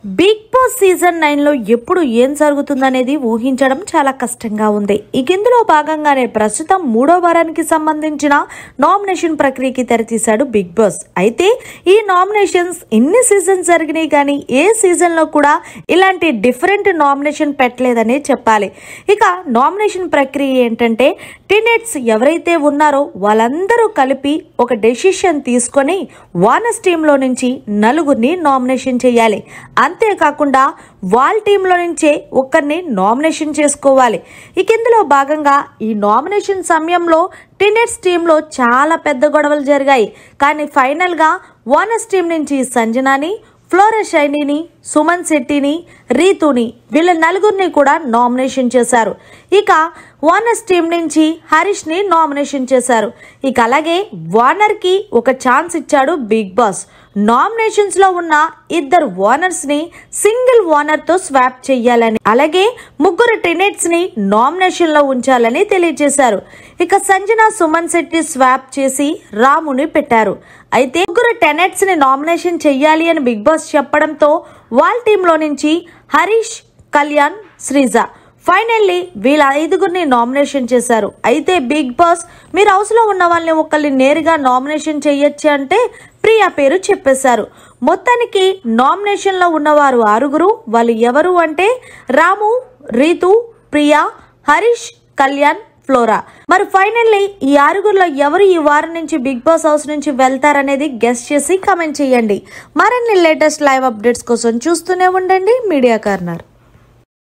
Big boss season 9 లో ఎప్పుడు ఏం జరుగుతుందనేది ఊహించడం చాలా కష్టంగా ఉంది. ఇందులో భాగంగానే ప్రస్తుతం 3వ వారానికి సంబంధించిన నామినేషన్ ప్రక్రియకి తెరతీశాడు బిగ్ బాస్. అయితే ఈ నామినేషన్స్ ఎన్ని సీజన్స్ జరిగినాయి కానీ ఏ సీజన్ లో కూడా ఇలాంటి డిఫరెంట్ నామినేషన్ పెట్టలేదనే చెప్పాలి. ఇక నామినేషన్ ప్రక్రియ ఏంటంటే టీనేట్స్ ఎవరైతే ఉన్నారో వాళ్ళందరూ కలిపి ఒక డెసిషన్ తీసుకొని వానస్ టీంలో నుంచి నలుగురిని నామినేషన్ చేయాలి. అంతేకాకుండా వాళ్ళ టీంలో నుంచే ఒక్కరిని నామినేషన్ చేసుకోవాలి. ఇందులో భాగంగా ఈ నామినేషన్ సమయంలో టీనేట్స్ టీంలో చాలా పెద్ద గొడవలు జరిగాయి. కానీ ఫైనల్గా వానస్ టీం నుంచి సంజనాని, ఫ్లోరా షైనీని, సుమన్ శెట్టిని, రీతుని వీళ్ళ నలుగురిని కూడా నామినేషన్ చేశారు. ఇక వానర్స్ టీం నుంచి హరీష్ ని నామినేషన్ చేశారు. ఇక అలాగే వార్నర్ కి ఒక ఛాన్స్ ఇచ్చాడు బిగ్ బాస్. నామినేషన్స్ లో ఉన్న ఇద్దరు ఓనర్స్ ని సింగిల్ ఓనర్ తో స్వాప్ చెయ్యాలని, అలాగే ముగ్గురు టెనెట్స్ ని నామినేషన్ లో ఉంచాలని తెలియజేశారు. ఇక సంజన, సుమన్ శెట్టి స్వాప్ చేసి రాముని పెట్టారు. అయితే ముగ్గురు టెనెట్స్ ని నామినేషన్ చెయ్యాలి అని బిగ్ బాస్ చెప్పడంతో వాళ్ళ టీంలో నుంచి హరీష్, కళ్యాణ్, శ్రీజ ఫైనల్లీ వీళ్ళ 5గురిని నామినేషన్ చేశారు. అయితే బిగ్ బాస్ మీరు హౌస్ లో ఉన్న వాళ్ళని ఒకళ్ళని నేరుగా నామినేషన్ చెయ్యొచ్చు అంటే ప్రియా పేరు చెప్పేశారు. మొత్తానికి నామినేషన్ లో ఉన్నవారు 6గురు. వాళ్ళు ఎవరు అంటే రాము, రీతు, ప్రియా, హరీష్, కళ్యాణ్, ఫ్లోరా. మరి ఫైనల్లీ ఈ 6గురిలో ఎవరు ఈ వారం నుంచి బిగ్ బాస్ హౌస్ నుంచి వెళ్తారనేది గెస్ చేసి కామెంట్ చేయండి. మరిన్ని లేటెస్ట్ లైవ్ అప్డేట్స్ కోసం చూస్తూనే ఉండండి మీడియా కార్నర్.